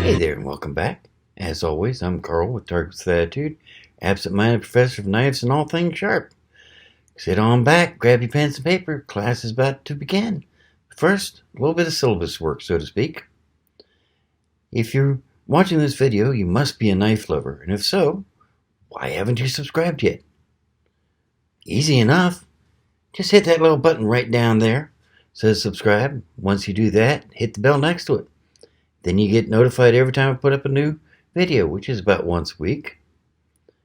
Hey there, and welcome back. As always, I'm Carl with Targets with Attitude, absent-minded professor of knives and all things sharp. Sit on back, grab your pens and paper. Class is about to begin. First, a little bit of syllabus work, so to speak. If you're watching this video, you must be a knife lover, and if so, why haven't you subscribed yet? Easy enough. Just hit that little button right down there. It says subscribe. Once you do that, hit the bell next to it. Then you get notified every time I put up a new video, which is about once a week.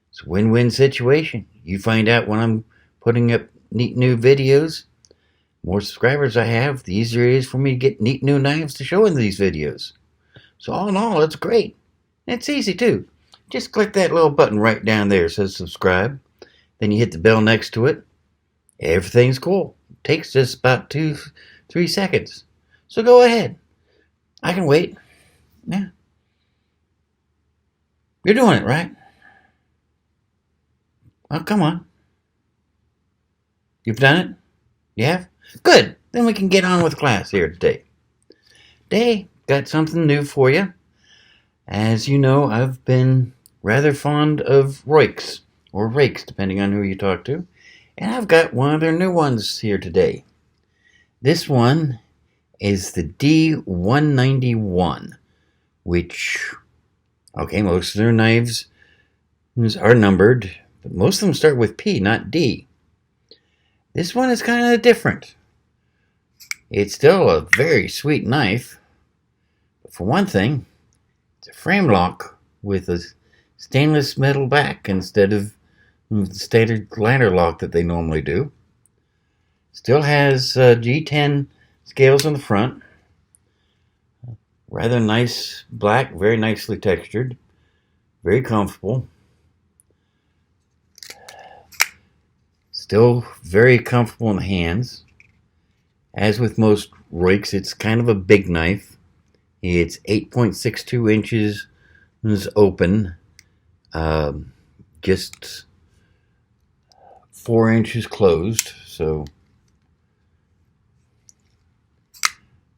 It's a win-win situation. You find out when I'm putting up neat new videos. The more subscribers I have, the easier it is for me to get neat new knives to show in these videos. So all in all, it's great. It's easy too. Just click that little button right down there. It says subscribe. Then you hit the bell next to it. Everything's cool. It takes just about 2-3 seconds. So go ahead. I can wait. Yeah. You're doing it, right? Oh, come on. You've done it? You have? Good. Then we can get on with class here today. Today, got something new for you. As you know, I've been rather fond of Ruikes, or Rakes, depending on who you talk to. And I've got one of their new ones here today. This one is the D191. Which, okay, most of their knives are numbered, but most of them start with P, not D. This one is kind of different. It's still a very sweet knife, but for one thing, it's a frame lock with a stainless metal back instead of the standard ladder lock that they normally do. Still has G10 scales on the front. Rather nice black, very nicely textured, very comfortable. Still very comfortable in the hands. As with most Ruikes, it's kind of a big knife. It's 8.62 inches open, just 4 inches closed, so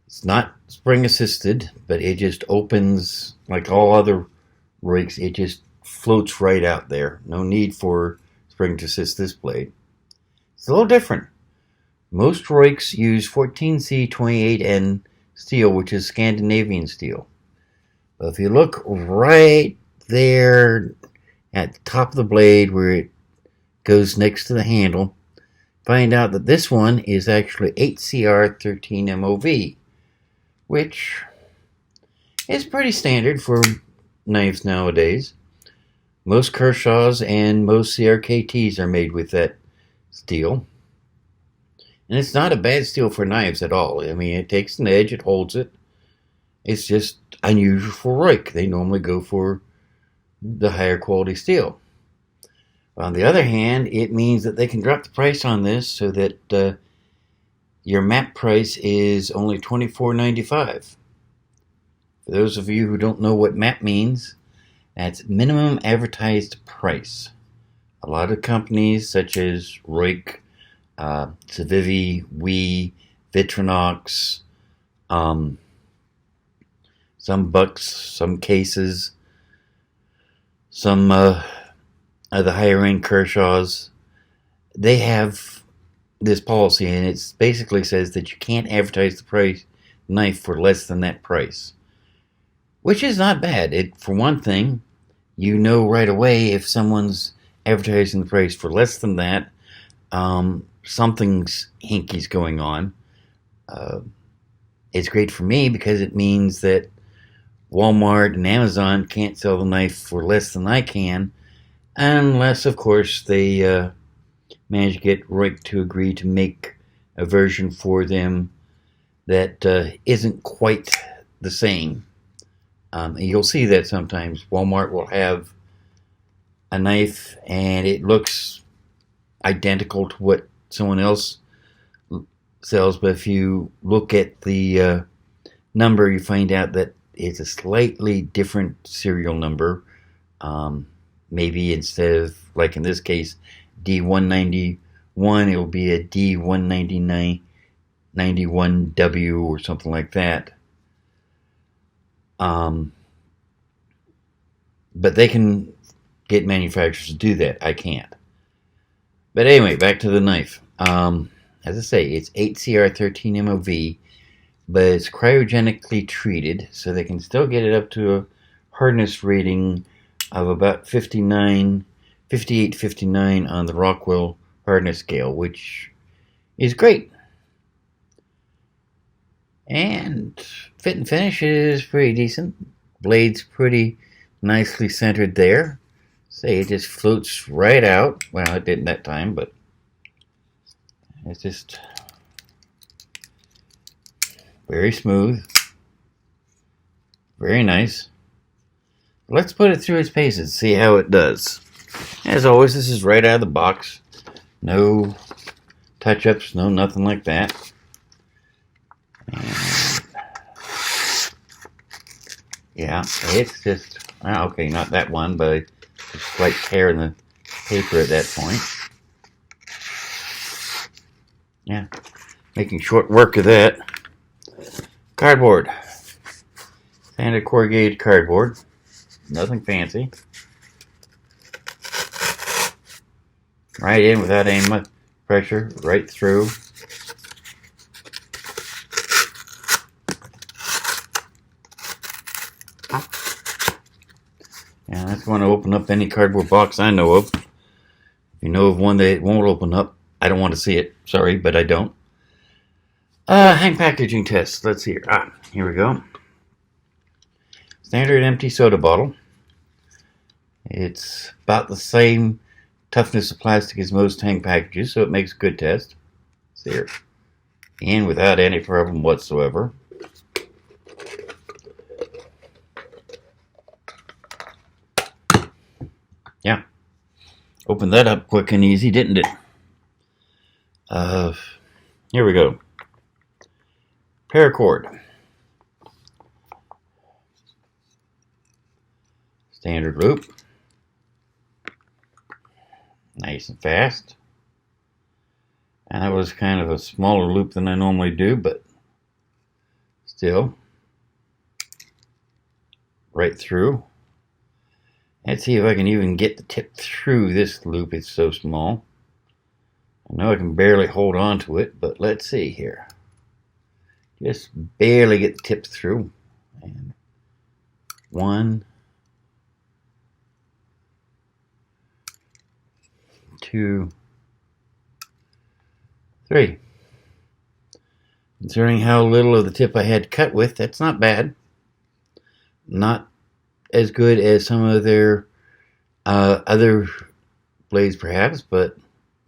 it's not spring assisted, but it just opens like all other Ruikes. It just floats right out there. No need for spring to assist this blade. It's a little different. Most Ruikes use 14C28N steel, which is Scandinavian steel. But if you look right there at the top of the blade where it goes next to the handle, find out that this one is actually 8CR13MOV. Which is pretty standard for knives nowadays. Most Kershaws and most CRKTs are made with that steel. And it's not a bad steel for knives at all. I mean, it takes an edge, it holds it. It's just unusual for Ruike. They normally go for the higher quality steel. On the other hand, it means that they can drop the price on this so that your MAP price is only $24.95. For those of you who don't know what MAP means, that's minimum advertised price. A lot of companies such as Ruike, Civivi, WE, Vitronox, some Bucks, some Cases, some of the higher end Kershaws, they have this policy, and it basically says that you can't advertise the knife for less than that price, which is not bad. For one thing, you know right away if someone's advertising the price for less than that, something's hinky's going on. It's great for me because it means that Walmart and Amazon can't sell the knife for less than I can, unless, of course, they manage to get Ruike to agree to make a version for them that isn't quite the same. You'll see that sometimes. Walmart will have a knife and it looks identical to what someone else sells, but if you look at the number, you find out that it's a slightly different serial number. Maybe instead of, like in this case, D191, it will be a D191W or something like that. But they can get manufacturers to do that. I can't. But anyway, back to the knife. As I say, it's 8CR13 MOV, but it's cryogenically treated, so they can still get it up to a hardness rating of about 58, 59 on the Rockwell hardness scale, which is great. And fit and finish is pretty decent. Blade's pretty nicely centered there. Say it just floats right out. Well, it didn't that time, but it's just very smooth. Very nice. Let's put it through its paces, see how it does. As always, this is right out of the box. No touch-ups, no nothing like that. And yeah, it's just, okay, not that one, but a slight tear in the paper at that point. Yeah, making short work of that. Cardboard. Standard corrugated cardboard. Nothing fancy. Right in without any much pressure, right through. Yeah, that's going to open up any cardboard box I know of. If you know of one that won't open up, I don't want to see it. Sorry, but I don't. Hang packaging test. Let's see here. Here we go. Standard empty soda bottle. It's about the same toughness of plastic as most hang packages, so it makes a good test. See here. In without any problem whatsoever. Yeah. Opened that up quick and easy, didn't it? Here we go. Paracord. Standard loop. Nice and fast. And that was kind of a smaller loop than I normally do, but still. Right through. Let's see if I can even get the tip through this loop. It's so small. I know I can barely hold on to it, but let's see here. Just barely get the tip through. And 1, 2, 3. Considering how little of the tip I had cut with, that's not bad. Not as good as some of their other blades perhaps, but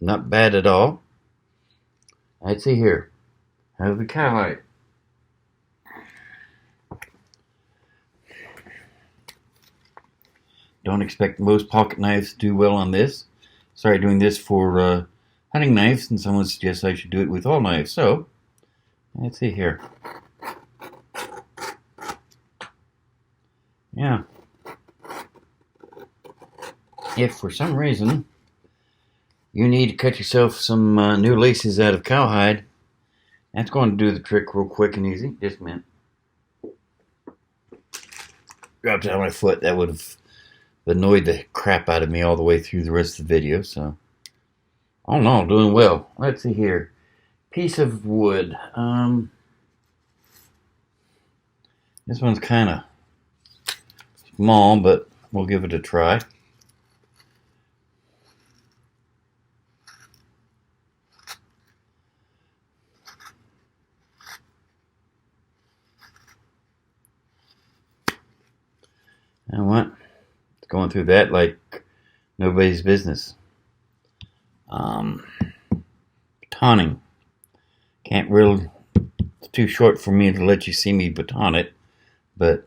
not bad at all. Let's see here. How's the cowhide? Don't expect most pocket knives to do well on this. Started doing this for hunting knives, and someone suggests I should do it with all knives. So, let's see here. Yeah. If for some reason you need to cut yourself some new laces out of cowhide, that's going to do the trick real quick and easy. Just a minute. Dropped out my foot. That would have annoyed the crap out of me all the way through the rest of the video. So, oh no, doing well. Let's see here. Piece of wood. This one's kind of small, but we'll give it a try. You know what? It's going through that like nobody's business. Batoning. Can't really, it's too short for me to let you see me baton it, but,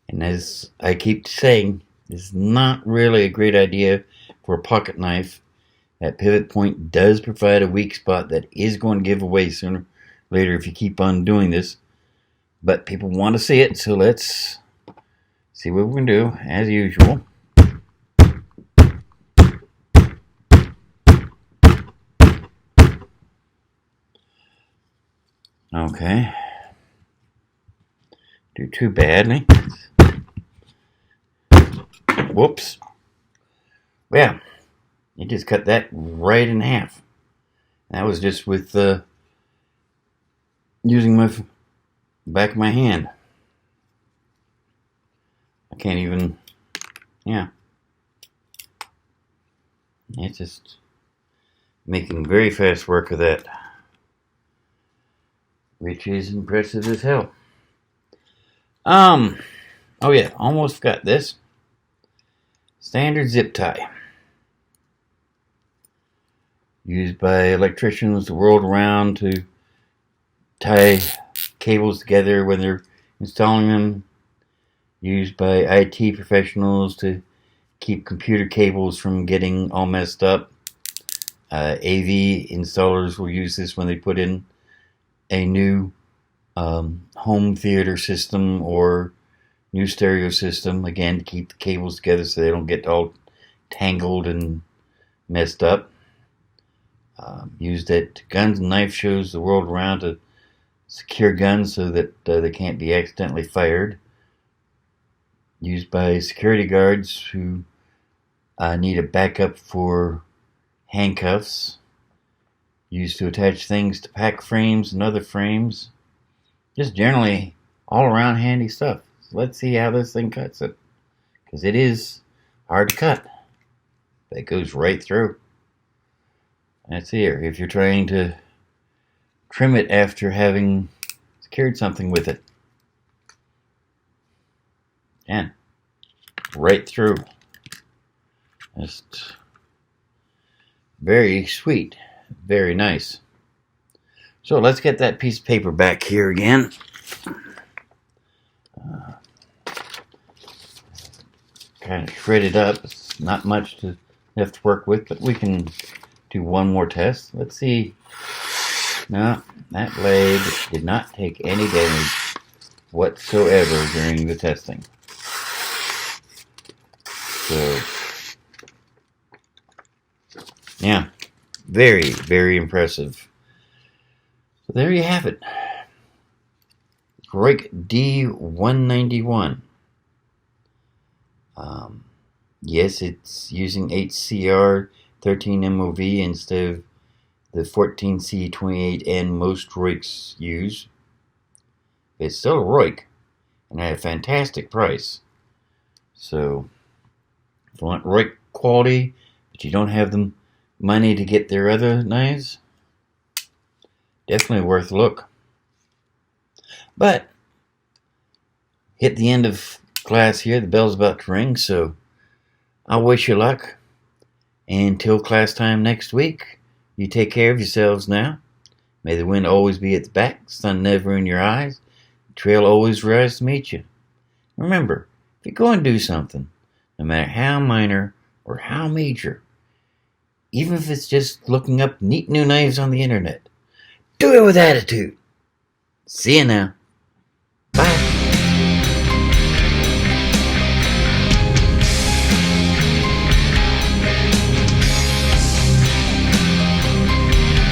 and as I keep saying, this is not really a great idea for a pocket knife. That pivot point does provide a weak spot that is going to give away sooner or later if you keep on doing this, but people want to see it, so let's see what we can do, as usual. Okay. Do too badly. Whoops. Yeah, it just cut that right in half. That was just with using my back of my hand. I can't even, yeah. It's just making very fast work of that, which is impressive as hell. Oh yeah, almost forgot this. Standard zip tie. Used by electricians the world around to tie cables together when they're installing them. Used by IT professionals to keep computer cables from getting all messed up. AV installers will use this when they put in a new home theater system or new stereo system, again, to keep the cables together so they don't get all tangled and messed up. Used at guns and knife shows the world around to secure guns so that they can't be accidentally fired. Used by security guards who need a backup for handcuffs. Used to attach things to pack frames and other frames. Just generally all around handy stuff. So let's see how this thing cuts it, because it is hard to cut. That goes right through. That's here. If you're trying to trim it after having secured something with it. And right through. Just very sweet. Very nice. So let's get that piece of paper back here again. Kind of shredded up. It's not much to have to work with, but we can do one more test. Let's see. No, that blade did not take any damage whatsoever during the testing. So, yeah, very, very impressive. So there you have it. Ruike D191. Yes, it's using HCR 13 MOV instead of the 14C28N most Ruikes use. It's still a Ruike and at a fantastic price. So, if you want Ruike quality, but you don't have the money to get their other knives, definitely worth a look. But, hit the end of class here. The bell's about to ring, so I wish you luck. Until class time next week, you take care of yourselves now. May the wind always be at the back, sun never in your eyes, the trail always rise to meet you. Remember, if you go and do something, no matter how minor or how major, even if it's just looking up neat new knives on the internet, do it with attitude. See you now.